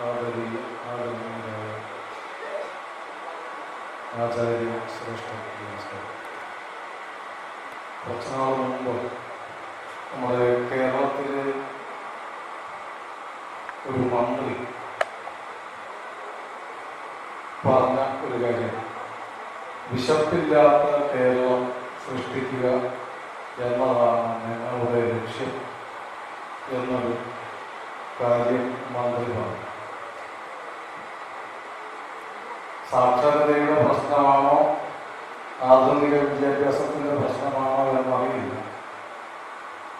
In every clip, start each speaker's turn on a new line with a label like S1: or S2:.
S1: ആദരണീയരായ ആചാര്യ ശ്രേഷ്ഠ നമസ്കാരം. കുറച്ചു നാൾ മുമ്പ് നമ്മുടെ കേരളത്തിലെ ഒരു മന്ത്രി പറഞ്ഞ ഒരു കാര്യം, വിശപ്പില്ലാത്ത കേരളം സൃഷ്ടിക്കുക എന്നതാണ് ഞങ്ങളുടെ ലക്ഷ്യം എന്നൊരു കാര്യം മന്ത്രി പറഞ്ഞു. സാക്ഷരതയുടെ പ്രശ്നമാണോ ആധുനിക വിദ്യാഭ്യാസത്തിന്റെ പ്രശ്നമാണോ എന്നറിയില്ല.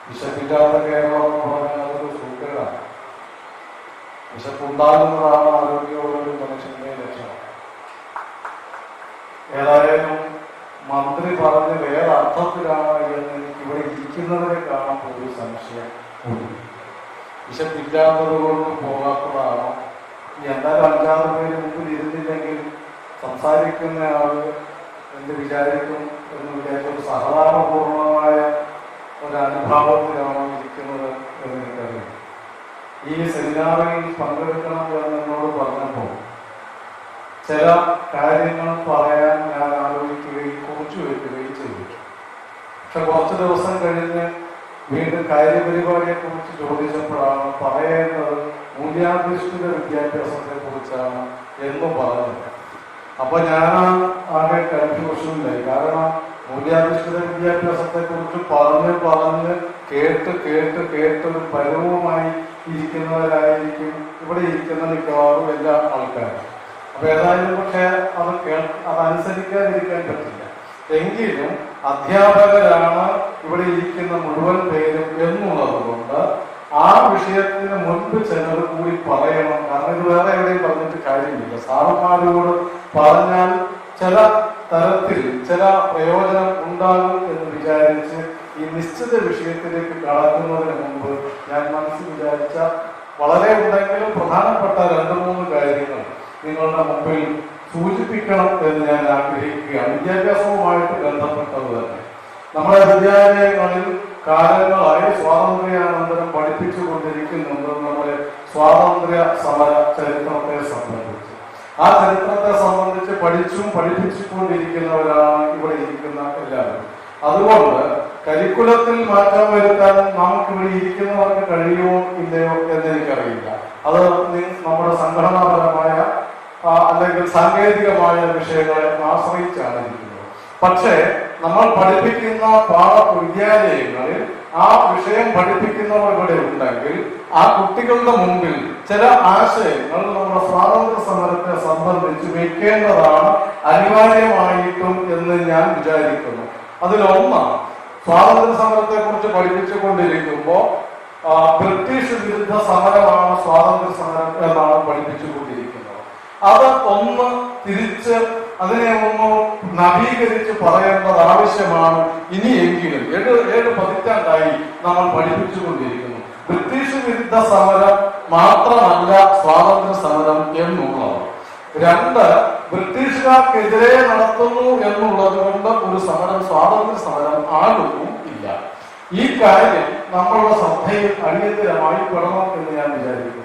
S1: വിശപ്പില്ലാത്ത കേരളം എന്ന് പറഞ്ഞാൽ അതൊരു സൂക്കേടാണ്. വിശപ്പുണ്ടാകുന്നതാണ് ആരോഗ്യമുള്ളൊരു മനുഷ്യന്റെ ലക്ഷണം. ഏതായാലും മന്ത്രി പറഞ്ഞ് വേറെ അർത്ഥത്തിലാണ് എന്ന് എനിക്ക് ഇവിടെ ഇരിക്കുന്നവരെ കാണുമ്പോൾ ഒരു സംശയം ഉണ്ട്. വിശപ്പില്ലാത്തത് കൊണ്ട് പോകാത്തതാണോ? എന്തായാലും 5-6 പേര് മുമ്പിൽ ഇരുന്നില്ലെങ്കിൽ സംസാരിക്കുന്ന ആള് എന്ത് വിചാരിക്കും എന്ന് വിചാരിച്ച ഒരു സഹതാപപൂർണമായ ഒരു അനുഭാവത്തിലാണോ ഇരിക്കുന്നത് എന്ന് എനിക്കറിയാം. ഈ സെമിനാറിൽ പങ്കെടുക്കണം എന്ന് എന്നോട് പറഞ്ഞപ്പോൾ ചില കാര്യങ്ങൾ പറയാൻ ഞാൻ ആലോചിക്കുകയും കുറിച്ചു വയ്ക്കുകയും ചെയ്തു. പക്ഷെ കുറച്ച് ദിവസം കഴിഞ്ഞ് വീണ്ടും കാര്യപരിപാടിയെ കുറിച്ച് ചോദിച്ചപ്പോഴാണ് പറയേണ്ടത് മൂല്യാധിഷ്ഠിത വിദ്യാഭ്യാസത്തെ കുറിച്ചാണ് എന്ന് പറഞ്ഞത്. അപ്പൊ ഞാൻ ആകെ കൺഫ്യൂഷനിലായി. കാരണം മൂല്യാധിഷ്ഠിത വിദ്യാഭ്യാസത്തെ കുറിച്ച് പറഞ്ഞ് കേട്ട് ഒരു പരുവമായി ഇരിക്കുന്നവരായിരിക്കും ഇവിടെ ഇരിക്കുന്ന മിക്കവാറും എല്ലാ ആൾക്കാരും. അപ്പൊ ഏതായാലും പക്ഷെ അതനുസരിക്കാതിരിക്കാൻ പറ്റില്ല. എങ്കിലും അധ്യാപകരാണ് ഇവിടെ ഇരിക്കുന്ന മുഴുവൻ പേരും എന്നുള്ളത് കൊണ്ട് ആ വിഷയത്തിന് മുൻപ് ചിലർ കൂടി പറയണം. കാരണം ഇത് വേറെ എവിടെയും പറഞ്ഞിട്ട് കാര്യമില്ല. സാറന്മാരോട് പറഞ്ഞാൽ ചില തരത്തിൽ ചില പ്രയോജനം ഉണ്ടാകും എന്ന് വിചാരിച്ച് ഈ നിശ്ചിത വിഷയത്തിലേക്ക് കടക്കുന്നതിന് മുമ്പ് ഞാൻ മനസ്സിൽ വിചാരിച്ച വളരെ ഉണ്ടെങ്കിലും പ്രധാനപ്പെട്ട 2-3 കാര്യങ്ങൾ നിങ്ങളുടെ മുമ്പിൽ സൂചിപ്പിക്കണം എന്ന് ഞാൻ ആഗ്രഹിക്കുകയാണ്. വിദ്യാഭ്യാസവുമായിട്ട് ബന്ധപ്പെട്ടത് തന്നെ. നമ്മുടെ വിദ്യാലയങ്ങളിൽ കാലങ്ങളായി സ്വാതന്ത്ര്യാനന്തരം പഠിപ്പിച്ചുകൊണ്ടിരിക്കുന്നുണ്ട് നമ്മുടെ സ്വാതന്ത്ര്യ സമര ചരിത്രത്തെ സംബന്ധിച്ച്. ആ ചരിത്രത്തെ സംബന്ധിച്ച് പഠിപ്പിച്ചുകൊണ്ടിരിക്കുന്നവരാണ് ഇവിടെ ഇരിക്കുന്ന എല്ലാവരും. അതുകൊണ്ട് കരിക്കുലത്തിൽ മാറ്റം വരുത്താൻ നമുക്കിവിടെ ഇരിക്കുന്നവർക്ക് കഴിയുമോ ഇല്ലയോ എന്നെനിക്കറിയില്ല. അത് നമ്മുടെ സംഘടനാപരമായ അല്ലെങ്കിൽ സാങ്കേതികമായ വിഷയങ്ങളെ ആശ്രയിച്ചാണ് ഇരിക്കുന്നത്. പക്ഷേ നമ്മൾ പഠിപ്പിക്കുന്ന വിദ്യാലയങ്ങളിൽ ആ വിഷയം പഠിപ്പിക്കുന്നവർ ഇവിടെ ഉണ്ടെങ്കിൽ ആ കുട്ടികളുടെ മുമ്പിൽ ചില ആശയങ്ങൾ നമ്മുടെ സ്വാതന്ത്ര്യ സമരത്തെ സംബന്ധിച്ച് വയ്ക്കേണ്ടതാണ് അനിവാര്യമായിട്ടും എന്ന് ഞാൻ വിചാരിക്കുന്നു. അതിലൊന്നാണ് സ്വാതന്ത്ര്യ സമരത്തെ കുറിച്ച് പഠിപ്പിച്ചുകൊണ്ടിരിക്കുമ്പോൾ ബ്രിട്ടീഷ് വിരുദ്ധ സമരമാണ് സ്വാതന്ത്ര്യ സമരം എന്നാണ് പഠിപ്പിച്ചുകൊണ്ടിരിക്കുന്നത്. അത് ഒന്ന് തിരിച്ച് അതിനെ ഒന്ന് നവീകരിച്ച് പറയേണ്ടത് ആവശ്യമാണ്. ഇനിയെങ്കിലും 7 പതിറ്റാണ്ടായി നമ്മൾ പഠിപ്പിച്ചുകൊണ്ടിരിക്കുന്നു. ബ്രിട്ടീഷ് വിരുദ്ധ സമരം മാത്രമല്ല സ്വാതന്ത്ര്യ സമരം എന്നുള്ളത്. 2, ബ്രിട്ടീഷുകാർക്കെതിരെ നടത്തുന്നു എന്നുള്ളത് കൊണ്ട് ഒരു സമരം സ്വാതന്ത്ര്യ സമരം ആകുന്നു ഇല്ല. ഈ കാര്യം നമ്മളുടെ ശ്രദ്ധയിൽ അടിയന്തരമായി പെടണം എന്ന് ഞാൻ വിചാരിക്കുന്നു.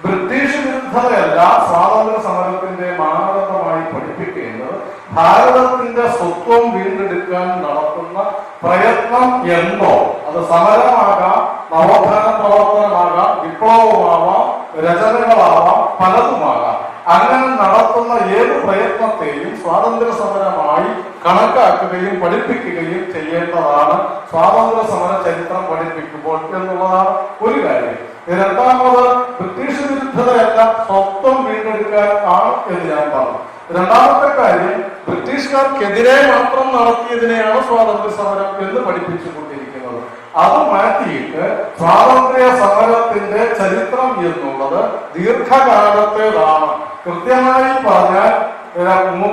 S1: ബ്രിട്ടീഷ് വിരുദ്ധതയല്ല സ്വാതന്ത്ര്യ സമരത്തിന്റെ മാനദണ്ഡമായി പഠിപ്പിക്കേണ്ടത് ഭാരതത്തിന്റെ സ്വത്വം വീണ്ടെടുക്കാൻ നടത്തുന്ന പ്രയത്നം എന്നോ, അത് സമരമാകാം, നവോത്ഥാന പ്രവർത്തനമാകാം, വിപ്ലവമാവാം, രചനകളാവാം, പലതുമാകാം. അങ്ങനെ നടത്തുന്ന ഏത് പ്രയത്നത്തെയും സ്വാതന്ത്ര്യ സമരമായി കണക്കാക്കുകയും പഠിപ്പിക്കുകയും ചെയ്യേണ്ടതാണ് സ്വാതന്ത്ര്യ സമര ചരിത്രം പഠിപ്പിക്കുമ്പോൾ എന്നുള്ളതാണ് ഒരു കാര്യം. 2ാമത് ബ്രിട്ടീഷ് വിരുദ്ധതയല്ല സ്വത്വം വീണ്ടെടുക്കാൻ ആണ് എന്ന് ഞാൻ പറഞ്ഞു. 2ാമത്തെ കാര്യം ബ്രിട്ടീഷുകാർക്കെതിരെ മാത്രം നടത്തിയതിനെയാണ് സ്വാതന്ത്ര്യ സമരം എന്ന് പഠിപ്പിച്ചുകൊണ്ടിരിക്കുന്നത്. അത് മാറ്റിയിട്ട് സ്വാതന്ത്ര്യ സമരത്തിന്റെ ചരിത്രം എന്നുള്ളത് ദീർഘകാലത്തേതാണ്. കൃത്യമായി പറഞ്ഞാൽ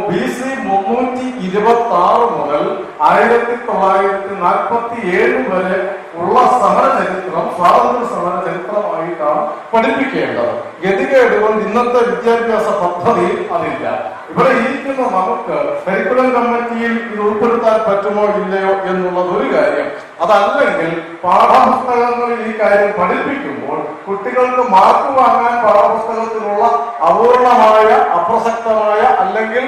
S1: BC 326 മുതൽ 1947 വരെ ഉള്ള സമര ചരിത്രം സ്വാതന്ത്ര്യ സമര ചരിത്രമായിട്ടാണ് പഠിപ്പിക്കേണ്ടത്. ഗതികേട് ഗതികേട് കൊണ്ട് ഇന്നത്തെ വിദ്യാഭ്യാസ പദ്ധതിയിൽ അതില്ല. ഇവിടെ ഇരിക്കുന്ന നമുക്ക് കരിക്കുലം കമ്മിറ്റിയിൽ ഇത് ഉൾപ്പെടുത്താൻ പറ്റുമോ ഇല്ലയോ എന്നുള്ളത് ഒരു കാര്യം. അതല്ലെങ്കിൽ പാഠപുസ്തകങ്ങളിൽ ഈ കാര്യം പഠിപ്പിക്കുമ്പോൾ കുട്ടികൾക്ക് മാർക്ക് വാങ്ങാൻ പാഠപുസ്തകത്തിലുള്ള അപൂർണമായ, അപ്രസക്തമായ അല്ലെങ്കിൽ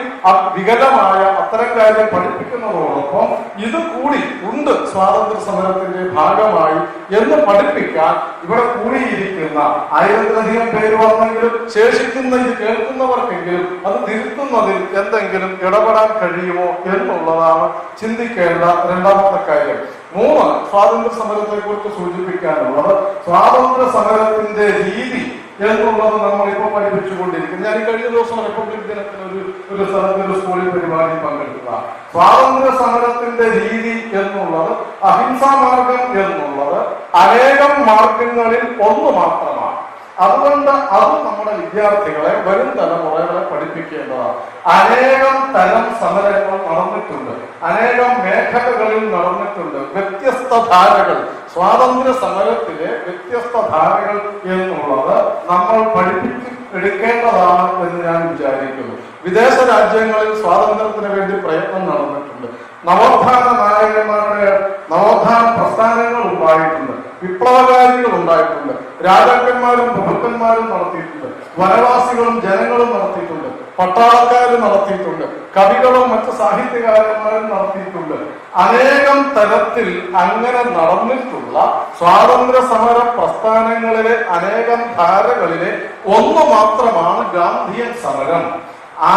S1: വികലമായ അത്തരം കാര്യം പഠിപ്പിക്കുന്നതോടൊപ്പം ഇത് കൂടി ഉണ്ട് സ്വാതന്ത്ര്യ സമരത്തിന്റെ ഭാഗമായി എന്ന് പഠിപ്പിക്കാൻ ഇവിടെ കൂടിയിരിക്കുന്ന 1000-ലധികം പേര് വന്നെങ്കിലും ശേഷിക്കുന്ന ഇത് കേൾക്കുന്നവർക്കെങ്കിലും അത് തിരുത്തുന്നതിൽ എന്തെങ്കിലും ഇടപെടാൻ കഴിയുമോ എന്നുള്ളതാണ് ചിന്തിക്കേണ്ട രണ്ടാമത്തെ കാര്യം. 3, സ്വാതന്ത്ര്യ സമരത്തെ കുറിച്ച് സൂചിപ്പിക്കാനുള്ളത് സ്വാതന്ത്ര്യ സമരത്തിന്റെ രീതി എന്നുള്ളത് നമ്മൾ ഇപ്പോൾ പഠിപ്പിച്ചുകൊണ്ടിരിക്കുന്നത്. ഞാൻ കഴിഞ്ഞ ദിവസം റിപ്പബ്ലിക് ദിനത്തിന് ഒരു സ്ഥലത്ത് ഒരു സ്കൂളിൽ പരിപാടി പങ്കെടുക്കുക. സ്വാതന്ത്ര്യ സമരത്തിന്റെ രീതി എന്നുള്ളത്, അഹിംസാ മാർഗം എന്നുള്ളത് അനേകം മാർഗങ്ങളിൽ ഒന്ന് മാത്രമാണ്. അതുകൊണ്ട് അത് നമ്മുടെ വിദ്യാർത്ഥികളെ, വരും തലമുറകളെ പഠിപ്പിക്കേണ്ടതാണ്. അനേകം തരം സമരങ്ങൾ നടന്നിട്ടുണ്ട്, അനേകം മേഖലകളിൽ നടന്നിട്ടുണ്ട്. വ്യത്യസ്ത ധാരകൾ, സ്വാതന്ത്ര്യ സമരത്തിലെ വ്യത്യസ്ത ധാരകൾ എന്നുള്ളത് നമ്മൾ എടുക്കേണ്ടതാണ് എന്ന് ഞാൻ വിചാരിക്കുന്നു. വിദേശ രാജ്യങ്ങളിൽ സ്വാതന്ത്ര്യത്തിന് വേണ്ടി പ്രയത്നം നടന്നിട്ടുണ്ട്. നവോത്ഥാന നായകന്മാരുടെ നവോത്ഥാന പ്രസ്ഥാനങ്ങൾ ഉണ്ടായിട്ടുണ്ട്, വിപ്ലവകാരികൾ ഉണ്ടായിട്ടുണ്ട്, രാജാക്കന്മാരും പ്രഭുക്കന്മാരും നടത്തിയിട്ടുണ്ട്, വനവാസികളും ജനങ്ങളും നടത്തിയിട്ടുണ്ട്, പട്ടാളക്കാരും നടത്തിയിട്ടുണ്ട്, കവികളും മറ്റ് സാഹിത്യകാരന്മാരും നടത്തിയിട്ടുണ്ട്. അനേകം തരത്തിൽ അങ്ങനെ നടന്നിട്ടുള്ള സ്വാതന്ത്ര്യ സമര പ്രസ്ഥാനങ്ങളിലെ അനേകം ധാരകളിലെ ഒന്ന് മാത്രമാണ് ഗാന്ധിയൻ സമരം. ആ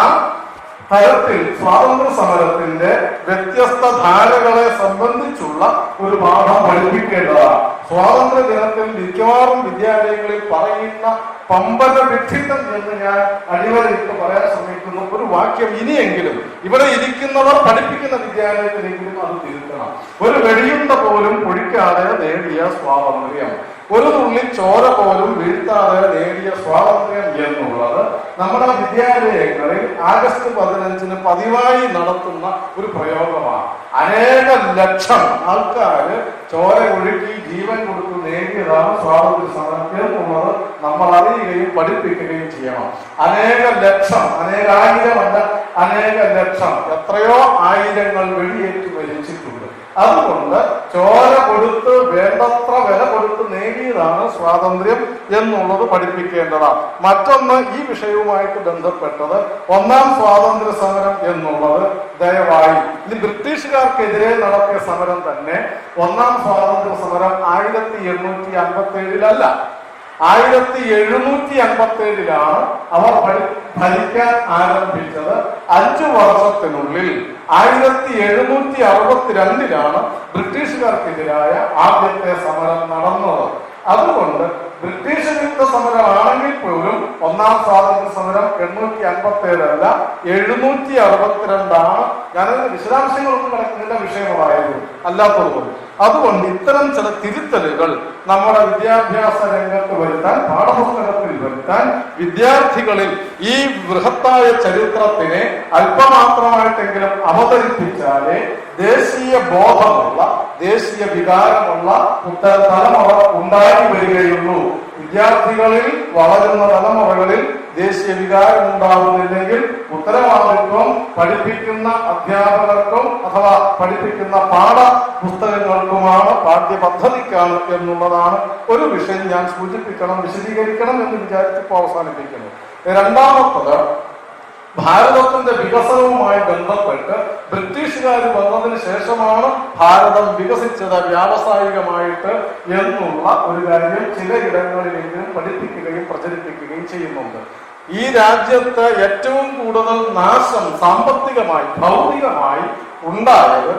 S1: തരത്തിൽ സ്വാതന്ത്ര്യ സമരത്തിന്റെ വ്യത്യസ്ത ധാരകളെ സംബന്ധിച്ചുള്ള ഒരു പാഠം പഠിപ്പിക്കേണ്ടതാണ്. സ്വാതന്ത്ര്യ ദിനത്തിൽ മിക്കവാറും വിദ്യാലയങ്ങളിൽ പറയുന്ന പമ്പര വിഡ്ഢിത്തം എന്ന് ഞാൻ അടിവരയിട്ട് പറയാൻ ശ്രമിക്കുന്ന ഒരു വാക്യം ഇനിയെങ്കിലും ഇവിടെ ഇരിക്കുന്നവർ പഠിപ്പിക്കുന്ന വിദ്യാലയത്തിലെങ്കിലും അത് തിരുത്തണം. ഒരു വെടിയുണ്ട പോലും പൊഴിക്കാതെ നേടിയ സ്വാതന്ത്ര്യം, ഒരു തുള്ളി ചോര പോലും വീഴ്ത്താതെ നേടിയ സ്വാതന്ത്ര്യം എന്നുള്ളത് നമ്മുടെ വിദ്യാലയങ്ങളിൽ ആഗസ്റ്റ് 15-ന് പതിവായി നടത്തുന്ന ഒരു പ്രയോഗമാണ്. അനേക ലക്ഷം ആൾക്കാര് ചോര ഒഴുക്കി ജീവൻ കൊടുത്ത് നേടിയതാണ് സ്വാതന്ത്ര്യ സമരം എന്നുള്ളത് നമ്മൾ അറിയുകയും പഠിപ്പിക്കുകയും ചെയ്യണം. അനേക ലക്ഷം, അനേകായിരമല്ല, അനേക ലക്ഷം, എത്രയോ ആയിരങ്ങൾ വെടിയേറ്റ് മരിച്ചിട്ടുണ്ട്. അതുകൊണ്ട് ചോര കൊടുത്ത്, വേണ്ടത്ര വില കൊടുത്ത് നേടിയതാണ് സ്വാതന്ത്ര്യം എന്നുള്ളത് പഠിപ്പിക്കേണ്ടതാണ്. മറ്റൊന്ന് ഈ വിഷയവുമായിട്ട് ബന്ധപ്പെട്ടത്, ഒന്നാം സ്വാതന്ത്ര്യ സമരം എന്നുള്ളത് ദയവായി ഇത് ബ്രിട്ടീഷുകാർക്കെതിരെ നടത്തിയ സമരം തന്നെ. ഒന്നാം സ്വാതന്ത്ര്യ സമരം 1857-ലല്ല, 1757-ലാണ് അവർ ഭരിക്കാൻ ആരംഭിച്ചത്. 5 വർഷത്തിനുള്ളിൽ 1762-ലാണ് ബ്രിട്ടീഷുകാർക്കെതിരായ ആദ്യത്തെ സമരം നടന്നത്. അതുകൊണ്ട് ബ്രിട്ടീഷ് വിരുദ്ധ സമരമാണെങ്കിൽ പോലും ഒന്നാം സ്വാതന്ത്ര്യ സമരം 857-അല്ല, 762-ആണ്. ഞാനതിന്റെ വിശദാംശങ്ങളൊന്നും കിടക്കുന്ന വിഷയങ്ങളായിരുന്നു അല്ലാത്തതുകൊണ്ട്. അതുകൊണ്ട് ഇത്തരം ചില തിരുത്തലുകൾ നമ്മുടെ വിദ്യാഭ്യാസ രംഗത്ത് വരുത്താൻ, പാഠപുസ്തകത്തിൽ വരുത്താൻ, വിദ്യാർത്ഥികളിൽ ഈ ബൃഹത്തായ ചരിത്രത്തിനെ അല്പമാത്രമായിട്ടെങ്കിലും അവതരിപ്പിച്ചാലേ ദേശീയ ബോധമുള്ള, ദേശീയ വികാരമുള്ള തലമുറ ഉണ്ടായി വരികയുള്ളൂ. വിദ്യാർത്ഥികളിൽ, വളരുന്ന തലമുറകളിൽ ദേശീയ വികാരം ഉണ്ടാകുന്നില്ലെങ്കിൽ ഉത്തരവാദിത്വം പഠിപ്പിക്കുന്ന അധ്യാപകർക്കും അഥവാ പഠിപ്പിക്കുന്ന പാഠപുസ്തകങ്ങൾക്കുമാണ്, പാഠ്യപദ്ധതിക്കാണ് എന്നുള്ളതാണ് ഒരു വിഷയം ഞാൻ സൂചിപ്പിക്കണം, വിശദീകരിക്കണം എന്ന് വിചാരിച്ചപ്പോൾ അവസാനിപ്പിക്കുന്നു. രണ്ടാമത്തത്, ഭാരതത്തിന്റെ വികസനവുമായി ബന്ധപ്പെട്ട് ബ്രിട്ടീഷുകാർ വന്നതിന് ശേഷമാണ് ഭാരതം വികസിച്ചത് വ്യാവസായികമായിട്ട് എന്നുള്ള ഒരു കാര്യം ചിലയിടങ്ങളിലെങ്കിലും പഠിപ്പിക്കുകയും പ്രചരിപ്പിക്കുകയും ചെയ്യുന്നുണ്ട്. ഈ രാജ്യത്ത് ഏറ്റവും കൂടുതൽ നാശം സാമ്പത്തികമായി, ഭൗതികമായി ഉണ്ടായത്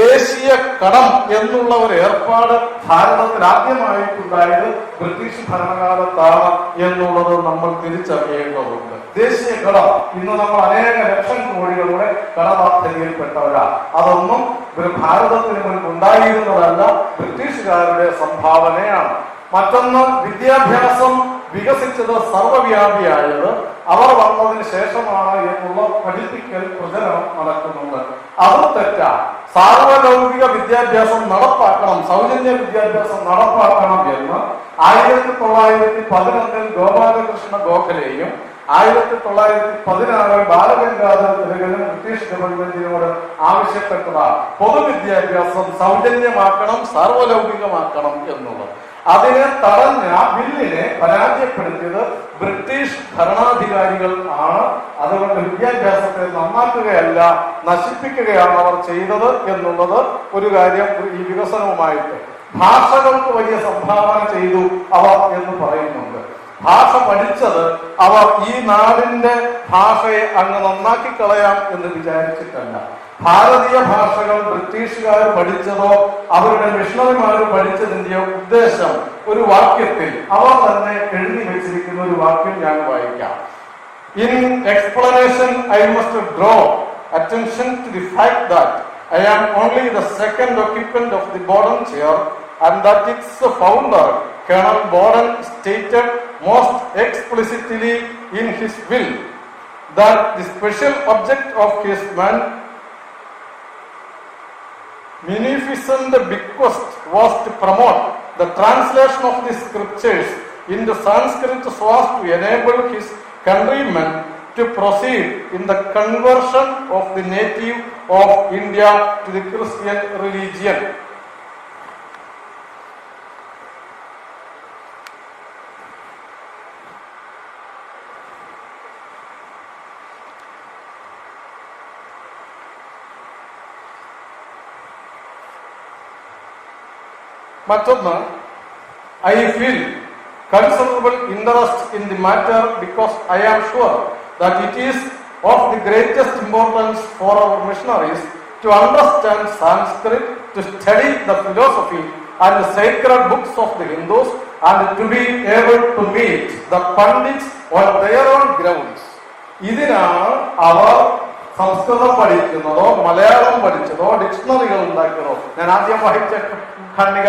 S1: ദേശീയ കടം എന്നുള്ള ഒരു ഏർപ്പാട് ഭാരതത്തിൽ ആദ്യമായിട്ടുണ്ടായത് ബ്രിട്ടീഷ് ഭരണകാലത്താണ് എന്നുള്ളത് നമ്മൾ തിരിച്ചറിയേണ്ടതുണ്ട്. ദേശീയ കടം ഇന്ന് നമ്മൾ അനേക ലക്ഷം കോടികളുടെ കടബാധ്യതയിൽപ്പെട്ടവരാണ്. അതൊന്നും ഭാരതത്തിന് മുൻപ് ഉണ്ടായിരുന്നതല്ല, ബ്രിട്ടീഷുകാരുടെ സംഭാവനയാണ്. മറ്റൊന്ന്, വിദ്യാഭ്യാസം വികസിച്ചത്, സർവ്വവ്യാപിയായത് അവർ വന്നതിന് ശേഷമാണ് എന്നുള്ള പഠിപ്പിക്കൽ പ്രചരണം നടക്കുന്നുണ്ട്. അതും തെറ്റാണ്. സാർവലൗകിക വിദ്യാഭ്യാസം നടപ്പാക്കണം, സൗജന്യ വിദ്യാഭ്യാസം നടപ്പാക്കണം എന്ന് 1911 ഗോപാലകൃഷ്ണ ഗോഖലെയും 1916 ബാലഗംഗാധര തിലകനും ബ്രിട്ടീഷ് ഗവൺമെന്റിനോട് ആവശ്യപ്പെട്ടതാണ് പൊതുവിദ്യാഭ്യാസം സൗജന്യമാക്കണം, സാർവലൗകികമാക്കണം എന്നുള്ളത്. അതിനെ തടഞ്ഞ ബില്ലിനെ പരാജയപ്പെടുത്തിയത് ബ്രിട്ടീഷ് ഭരണാധികാരികൾ ആണ്. അതുകൊണ്ട് വിദ്യാഭ്യാസത്തെ നന്നാക്കുകയല്ല നശിപ്പിക്കുകയാണ് അവർ ചെയ്തത് എന്നുള്ളത് ഒരു കാര്യം. ഈ വികസനവുമായിട്ട് ഭാഷകൾക്ക് വലിയ സംഭാവന ചെയ്തു അവർ എന്ന് പറയുന്നുണ്ട്. ഭാഷ പഠിച്ചത് അവർ ഈ നാടിന്റെ ഭാഷയെ അങ്ങ് നന്നാക്കി കളയാം എന്ന് വിചാരിച്ചിട്ടല്ല. ഭാരതീയ ഭാഷകൾ ബ്രിട്ടീഷുകാർ പഠിച്ചതോ അവരുടെ മിഷണറിമാർ പഠിച്ചതിന്റെ ഉദ്ദേശം ഒരു വാക്യത്തിൽ അവർ തന്നെ എഴുതി വെച്ചിരിക്കുന്ന ഒരു വാക്യം ഞാൻ വായിക്കാം. In explanation I must draw attention to the fact that I am only the second occupant of the Borden chair and that its founder Colonel Borden stated most explicitly in his will that the special object of his munificent bequest was to promote the translation of the scriptures into Sanskrit so as to enable his countrymen to proceed in the conversion of the native of India to the Christian religion. മറ്റൊന്ന്, I feel considerable interest in the matter because I am sure that it is of the greatest importance for our missionaries to understand Sanskrit, to study the philosophy and the sacred books of the Hindus, and to be able to meet the Pandits on their own grounds. ഇതിനാണ് അവർ സംസ്കൃതം പഠിക്കുന്നതോ മലയാളം പഠിച്ചതോ ഡിക്ഷണറികൾ ഉണ്ടാക്കിയതോ. ഞാൻ ആദ്യം വായിച്ച ഖണ്ഡിക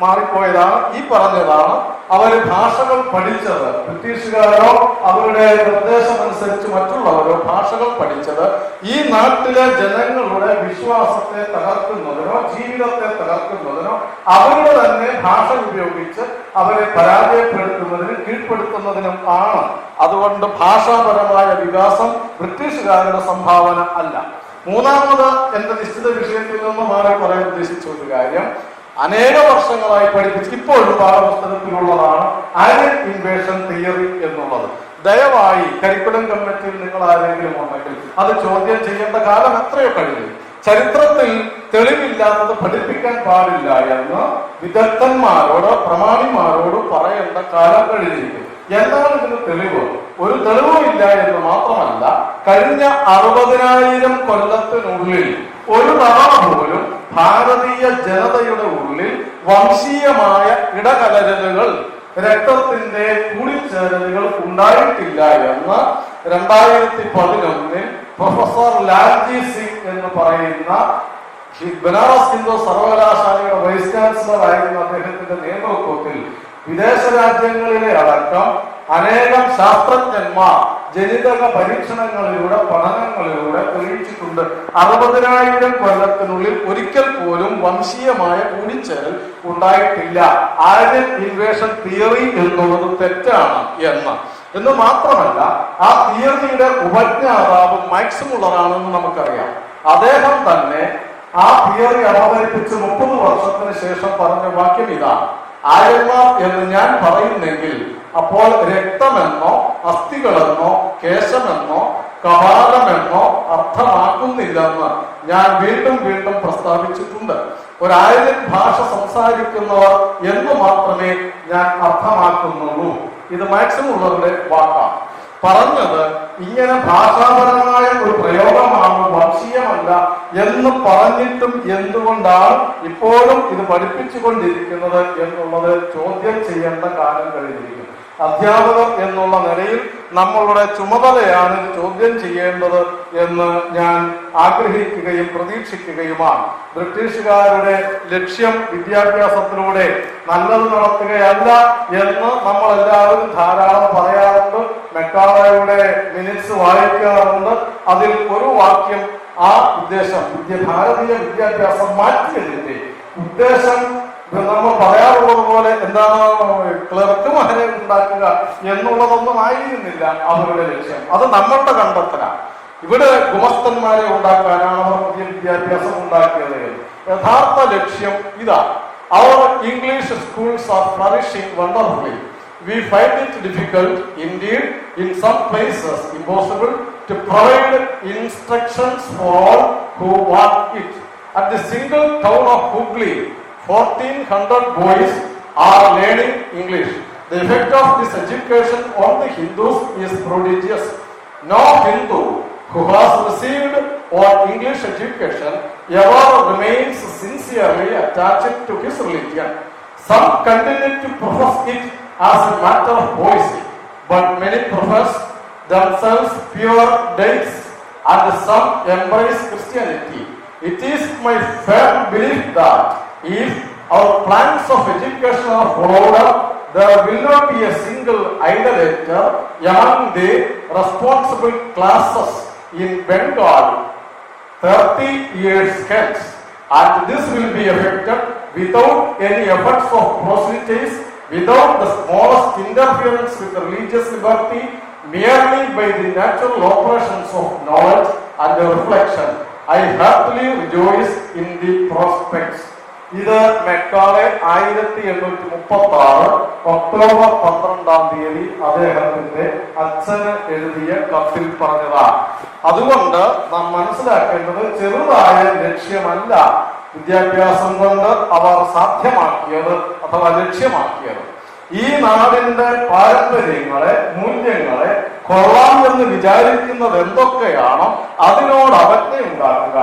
S1: മാറിപ്പോയതാണ്, ഈ പറഞ്ഞതാണ്. അവര് ഭാഷകൾ പഠിച്ചത്, ബ്രിട്ടീഷുകാരോ അവരുടെ നിർദ്ദേശമനുസരിച്ച് മറ്റുള്ളവരോ ഭാഷകൾ പഠിച്ചത് ഈ നാട്ടിലെ ജനങ്ങളുടെ വിശ്വാസത്തെ തകർക്കുന്നതിനോ ജീവിതത്തെ തകർക്കുന്നതിനോ അവരുടെ തന്നെ ഭാഷ ഉപയോഗിച്ച് അവരെ പരാജയപ്പെടുത്തുന്നതിനും കീഴ്പ്പെടുത്തുന്നതിനും ആണ്. അതുകൊണ്ട് ഭാഷാപരമായ വികാസം ബ്രിട്ടീഷുകാരുടെ സംഭാവന അല്ല. മൂന്നാമത് എന്റെ നിശ്ചിത വിഷയത്തിൽ നിന്ന് മാറി പറയാൻ ഉദ്ദേശിച്ച ഒരു കാര്യം, അനേക വർഷങ്ങളായി പഠിപ്പിച്ച് ഇപ്പോഴും പാഠപുസ്തകത്തിലുള്ളതാണ് ആര്യൻ ഇൻവേഷൻ തിയറി എന്നുള്ളത്. ദയവായി കരിക്കുലം കമ്മിറ്റിയിൽ നിങ്ങൾ ആരെങ്കിലും ഉണ്ടെങ്കിൽ അത് ചോദ്യം ചെയ്യേണ്ട കാലം എത്രയോ കഴിഞ്ഞു. ചരിത്രത്തിൽ തെളിവില്ലാത്തത് പഠിപ്പിക്കാൻ പാടില്ല എന്ന് വിദഗ്ധന്മാരോട് പ്രമാണിമാരോട് പറയേണ്ട കാലം കഴിഞ്ഞിരിക്കും. എന്താണ് ഇതിന് തെളിവ്? ഒരു തെളിവും ഇല്ല എന്ന് മാത്രമല്ല, കഴിഞ്ഞ 60,000 കൊല്ലത്തിനുള്ളിൽ ഒരു തവണ പോലും ഭാരതീയ ജനതയുടെ ഉള്ളിൽ വംശീയമായ ഇടകലരലുകൾ, രക്തത്തിന്റെ കൂടിച്ചേരലുകൾ ഉണ്ടായിട്ടില്ല എന്ന് 2011 പ്രൊഫസർ ലാൽജി സിംഗ് എന്ന് പറയുന്ന ബനാറസ് ഹിന്ദു സർവകലാശാലയുടെ വൈസ് ചാൻസലർ ആയിരുന്ന അദ്ദേഹത്തിന്റെ നേതൃത്വത്തിൽ വിദേശ രാജ്യങ്ങളിലെ അടക്കം അനേകം ശാസ്ത്രജ്ഞന്മാർ ജനിതക പരീക്ഷണങ്ങളിലൂടെ പഠനങ്ങളിലൂടെ തെളിയിച്ചിട്ടുണ്ട്. 60,000 കൊല്ലത്തിനുള്ളിൽ ഒരിക്കൽ പോലും വംശീയമായ കൂടിച്ചേരൽ ഉണ്ടായിട്ടില്ല. ആര്യൻ ഇൻവേഷൻ തിയറി എന്നുള്ളത് തെറ്റാണ് എന്ന് മാത്രമല്ല, ആ തിയറിയുടെ ഉപജ്ഞാതാവ് മാക്സ് മുള്ളറാണെന്ന് നമുക്കറിയാം. അദ്ദേഹം തന്നെ ആ തിയറി അവതരിപ്പിച്ച് 30 വർഷത്തിന് ശേഷം പറഞ്ഞ വാക്യം ഇതാണ്: ആര്യന്മാർ എന്ന് ഞാൻ പറയുന്നെങ്കിൽ അപ്പോൾ രക്തമെന്നോ അസ്ഥികളെന്നോ കേശമെന്നോ കപാലമെന്നോ അർത്ഥമാക്കുന്നില്ലെന്ന് ഞാൻ വീണ്ടും വീണ്ടും പ്രസ്താവിച്ചിട്ടുണ്ട്. ഒരാര്യൻ ഭാഷ സംസാരിക്കുന്നവർ എന്ന് മാത്രമേ ഞാൻ അർത്ഥമാക്കുന്നുള്ളൂ. ഇത് മാക്സ് മുള്ളറുടെ വാക്കാണ്. പറഞ്ഞത് ഇങ്ങനെ ഭാഷാപരമായ ഒരു പ്രയോഗമാണ്, വംശീയമല്ല എന്ന് പറഞ്ഞിട്ടും എന്തുകൊണ്ടാണ് ഇപ്പോഴും ഇത് പഠിപ്പിച്ചുകൊണ്ടിരിക്കുന്നത് എന്നുള്ളത് ചോദ്യം ചെയ്യേണ്ട കാലം കഴിഞ്ഞിരിക്കുന്നു. അധ്യാപകർ എന്നുള്ള നിലയിൽ നമ്മളുടെ ചുമതലയാണ് ഇത് ചോദ്യം ചെയ്യേണ്ടത് എന്ന് ഞാൻ ആഗ്രഹിക്കുകയും പ്രതീക്ഷിക്കുകയുമാണ്. ബ്രിട്ടീഷുകാരുടെ ലക്ഷ്യം വിദ്യാഭ്യാസത്തിലൂടെ നല്ലത് നടത്തുകയല്ല എന്ന് നമ്മൾ എല്ലാവരും ധാരാളം പറയാറുണ്ട്. മെക്കാളയുടെ മിനിറ്റ്സ് വായിക്കാറുണ്ട്. അതിൽ ഒരു വാക്യം ആ ഉദ്ദേശം, ഭാരതീയ വിദ്യാഭ്യാസം മാറ്റിയതിന്റെ ഉദ്ദേശം നമ്മൾ പറയാറുള്ളത് പോലെ എന്താണ് ക്ലർക്കുമാരെ ഉണ്ടാക്കുക എന്നുള്ളതൊന്നും ആയിരുന്നില്ല അവരുടെ ലക്ഷ്യം. അത് നമ്മളുടെ കണ്ടെത്തലാണ്. ഇവിടെ ഗുമസ്തന്മാരെ ഉണ്ടാക്കാനാണ് അവർ പുതിയ വിദ്യാഭ്യാസം ഉണ്ടാക്കിയത്. യഥാർത്ഥ ലക്ഷ്യം ഇതാ. അവർ English schools are flourishing wonderfully. We find it difficult, indeed, in some places impossible, to provide instructions for all who want it. At the single town of Hooghly, 1400 boys are learning English. The effect of this education on the Hindus is prodigious. No Hindu who has received an English education ever remains sincerely attached to his religion. Some continue to profess it as a matter of poesy, but many profess themselves pure deists, and some embrace Christianity. It is my firm belief that if our plans of education are followed up, there will not be a single idolater among the responsible classes in Bengal 30 years hence, and this will be effected without any efforts of proselytes, without the smallest interference with religious liberty, merely by the natural operations of knowledge and reflection. I heartily rejoice in the prospects. ഇത് Macaulay 1836 October 12 അദ്ദേഹത്തിന്റെ അച്ഛന് എഴുതിയ കത്തിൽ പറഞ്ഞതാണ്. അതുകൊണ്ട് നാം മനസ്സിലാക്കേണ്ടത് ചെറുതായ ലക്ഷ്യമല്ല വിദ്യാഭ്യാസം കൊണ്ട് അവർ സാധ്യമാക്കിയത് അഥവാ ലക്ഷ്യമാക്കിയത്. ഈ നാടിന്റെ പാരമ്പര്യങ്ങളെ, മൂല്യങ്ങളെ കൊള്ളാം എന്ന് വിചാരിക്കുന്നത് എന്തൊക്കെയാണോ അതിനോട് അവജ്ഞ ഉണ്ടാക്കുക,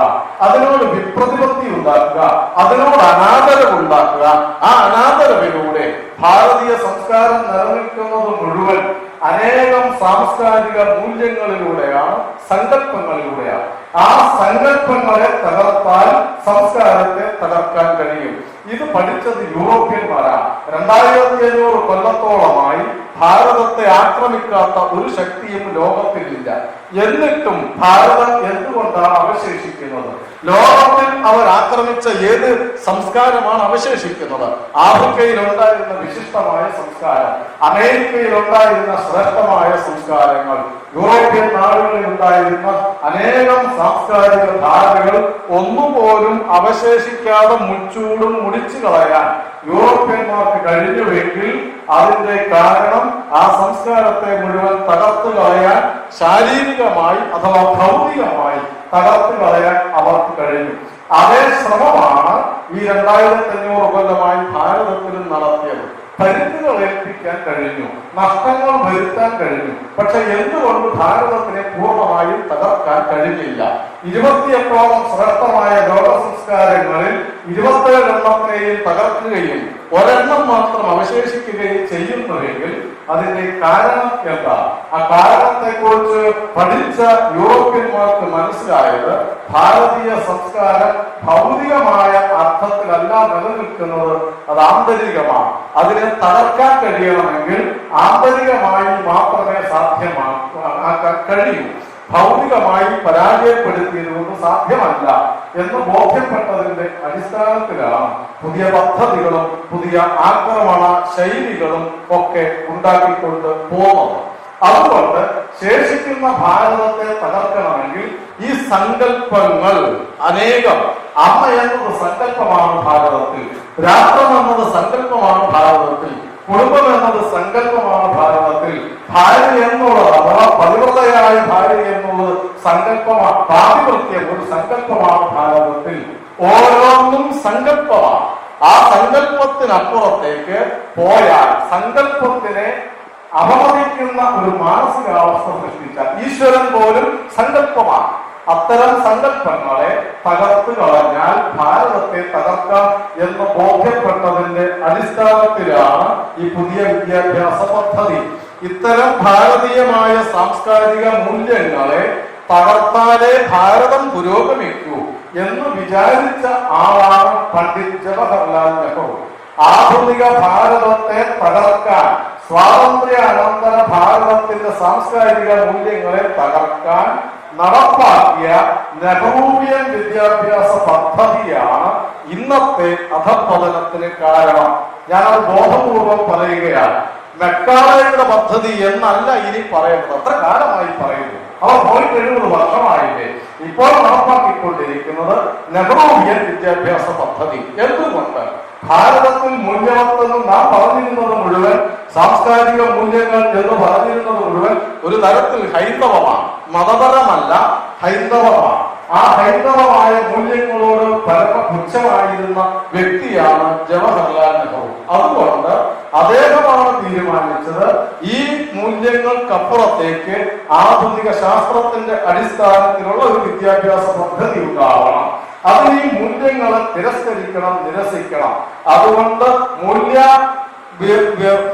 S1: അതിനോട് വിപ്രതിപത്തി ഉണ്ടാക്കുക, അതിനോട് അനാദരവ് ഉണ്ടാക്കുക. ആ അനാദരവിലൂടെ ഭാരതീയ സംസ്കാരം നിലനിൽക്കുന്നത് മുഴുവൻ അനേകം സാംസ്കാരിക മൂല്യങ്ങളിലൂടെയാണ്, സങ്കല്പങ്ങളിലൂടെയാണ്. ആ സങ്കല്പങ്ങളെ തകർത്താൽ സംസ്കാരത്തെ തകർക്കാൻ കഴിയും. ഇത് പഠിച്ചത് യൂറോപ്യന്മാരാണ്. 2500 കൊല്ലത്തോളമായി ഭാരതത്തെ ആക്രമിക്കാത്ത ഒരു ശക്തിയും ലോകത്തിലില്ല. എന്നിട്ടും ഭാരതം എന്തുകൊണ്ടാണ് അവശേഷിക്കുന്നത്? ലോകത്തിൽ അവർ ആക്രമിച്ച ഏത് സംസ്കാരമാണ് അവശേഷിക്കുന്നത്? ആഫ്രിക്കയിൽ ഉണ്ടായിരുന്ന വിശിഷ്ടമായ സംസ്കാരം, അമേരിക്കയിൽ ഉണ്ടായിരുന്ന ശ്രേഷ്ഠമായ സംസ്കാരങ്ങൾ, യൂറോപ്യൻ നാടുകളിൽ ഉണ്ടായിരുന്ന അനേകം സാംസ്കാരിക ധാരകൾ ഒന്നുപോലും അവശേഷിക്കാതെ മുച്ചൂടും മുടിച്ചു കളയാൻ യൂറോപ്യന്മാർക്ക് കഴിഞ്ഞുവെങ്കിൽ അതിന്റെ കാരണം ആ സംസ്കാരത്തെ മുഴുവൻ തകർത്തു കളയാൻ, ശാരീരികമായി അഥവാ ഭൗതികമായി തകർത്തു കളയാൻ അവർക്ക് കഴിഞ്ഞു. അതേ ശ്രമമാണ് ഈ 2500 കൊല്ലമായി ഭാരതത്തിലും നടത്തിയത്. പരിക്കുകൾ ഏൽപ്പിക്കാൻ കഴിഞ്ഞു, നഷ്ടങ്ങൾ വരുത്താൻ കഴിഞ്ഞു. പക്ഷെ എന്തുകൊണ്ട് ഭാരതത്തിനെ പൂർണ്ണമായും തകർക്കാൻ കഴിഞ്ഞില്ല? 28ഓളം ശ്രേഷ്ഠമായ ലോക സംസ്കാരങ്ങളിൽ 27 എണ്ണത്തിനെയും തകർക്കുകയും ഒരെണ്ണം മാത്രം അവശേഷിക്കുകയും ചെയ്യുന്നുവെങ്കിൽ അതിന്റെ കാരണം എന്താ? ആ കാരണത്തെ കുറിച്ച് പഠിച്ച യൂറോപ്യന്മാർക്ക് മനസ്സിലായത് ഭാരതീയ സംസ്കാരം ഭൗതികമായ അർത്ഥത്തിലല്ല നിലനിൽക്കുന്നത്, അത് ആന്തരികമാണ്. അതിനെ തകർക്കാൻ കഴിയണമെങ്കിൽ ആന്തരികമായി മാത്രമേ സാധ്യമാക്കാൻ കഴിയൂ. ഭൗതികമായി പരാജയപ്പെടുത്തിയത് കൊണ്ട് സാധ്യമല്ല എന്ന് ബോധ്യപ്പെട്ടതിന്റെ അടിസ്ഥാനത്തിലാണ് പുതിയ പദ്ധതികളും പുതിയ ആക്രമണ ശൈലികളും ഒക്കെ ഉണ്ടാക്കിക്കൊണ്ട് പോകുന്നത്. അതുകൊണ്ട് ശേഷിക്കുന്ന ഭാരതത്തെ തകർക്കണമെങ്കിൽ ഈ സങ്കല്പങ്ങൾ അനേകം. അമ്മ എന്നത് സങ്കല്പമാണ് ഭാരതത്തിൽ, രാഷ്ട്രം എന്നത് സങ്കല്പമാണ് ഭാരതത്തിൽ, കുടുംബം എന്നത് സങ്കല്പമാണ് ഭാരതത്തിൽ, ഭാര്യ എന്നുള്ളത് അഥവാ പതിവ്രതയായ ഭാര്യ എന്നുള്ളത് സങ്കല്പമാണ്, പാതിവൃത്യം ഒരു സങ്കല്പമാണ് ഭാരതത്തിൽ. ഓരോന്നും സങ്കല്പമാണ്. ആ സങ്കല്പത്തിനപ്പുറത്തേക്ക് പോയാൽ സങ്കല്പത്തിനെ അപമതിക്കുന്ന ഒരു മാനസികാവസ്ഥ സൃഷ്ടിച്ചാൽ ഈശ്വരൻ പോലും സങ്കല്പമാണ്. അത്തരം സങ്കല്പങ്ങളെ തകർത്തു കളഞ്ഞാൽ ഭാരതത്തെ തകർക്കാം എന്ന് ബോധ്യപ്പെട്ടതിന്റെ അടിസ്ഥാനത്തിലാണ് ഈ പുതിയ വിദ്യാഭ്യാസ പദ്ധതി. ഇത്തരം ഭാരതീയമായ സാംസ്കാരിക മൂല്യങ്ങളെ തകർത്താലേ ഭാരതം പുരോഗമിക്കൂ എന്ന് വിചാരിച്ച ആളാണ് പണ്ഡിറ്റ് ജവഹർലാൽ നെഹ്റു. ആധുനിക ഭാരതത്തെ തകർക്കാൻ, സ്വാതന്ത്ര്യ അനന്തര ഭാരതത്തിന്റെ സാംസ്കാരിക മൂല്യങ്ങളെ തകർക്കാൻ നടപ്പാക്കിയ നെഹ്റൂവിയൻ വിദ്യാഭ്യാസ പദ്ധതിയാണ് ഇന്നത്തെ അധപ്പതനത്തിന് കാരണം. ഞാനത് ബോധപൂർവം പറയുകയാണ്. മെക്കാളയുടെ പദ്ധതി എന്നല്ല ഇനി പറയുന്നത്. അത്ര കാലമായി പറയുന്നു. അവർ പോയിട്ട് 70 വർഷമായില്ലേ. ഇപ്പോൾ നടപ്പാക്കിക്കൊണ്ടിരിക്കുന്നത് നെഹ്റൂവിയൻ വിദ്യാഭ്യാസ പദ്ധതി. എന്തുകൊണ്ട്? ഭാരതത്തിൽ മൂല്യവത്തെന്ന് നാം പറഞ്ഞിരുന്നത് മുഴുവൻ, സാംസ്കാരിക മൂല്യങ്ങൾ എന്ന് പറഞ്ഞിരുന്നത് മുഴുവൻ ഒരു തരത്തിൽ ഹൈന്ദവമാണ്, മതപരമല്ല, ഹൈന്ദവമാണ്. ആ ഹൈന്ദവമായ മൂല്യങ്ങളോട് പരമപുച്ഛമായിരുന്ന വ്യക്തിയാണ് ജവഹർലാൽ നെഹ്റു. അതുകൊണ്ട് അദ്ദേഹമാണ് തീരുമാനിച്ചത് ഈ മൂല്യങ്ങൾക്കപ്പുറത്തേക്ക് ആധുനിക ശാസ്ത്രത്തിന്റെ അടിസ്ഥാനത്തിലുള്ള ഒരു വിദ്യാഭ്യാസ പദ്ധതി ഉണ്ടാവണം. അതിൽ ഈ മൂല്യങ്ങളെ തിരസ്കരിക്കണം, നിരസിക്കണം. അതുകൊണ്ട്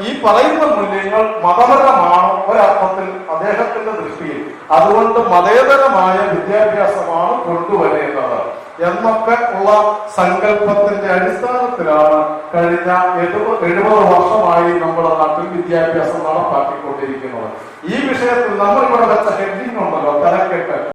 S1: ഈ പറയുന്ന മൂല്യങ്ങൾ മതപരമാണ് ഒരർത്ഥത്തിൽ അദ്ദേഹത്തിന്റെ ദൃഷ്ടിയിൽ. അതുകൊണ്ട് മതേതരമായ വിദ്യാഭ്യാസമാണ് കൊണ്ടുവരേണ്ടത് എന്നൊക്കെ ഉള്ള സങ്കല്പത്തിന്റെ അടിസ്ഥാനത്തിലാണ് കഴിഞ്ഞ 70 വർഷമായി നമ്മുടെ നാട്ടിൽ വിദ്യാഭ്യാസം നടപ്പാക്കിക്കൊണ്ടിരിക്കുന്നത്. ഈ വിഷയത്തിൽ നമ്മൾ ഇവിടെ വെച്ച ഹെഡിങ് ഉണ്ടല്ലോ, തലക്കെട്ട്.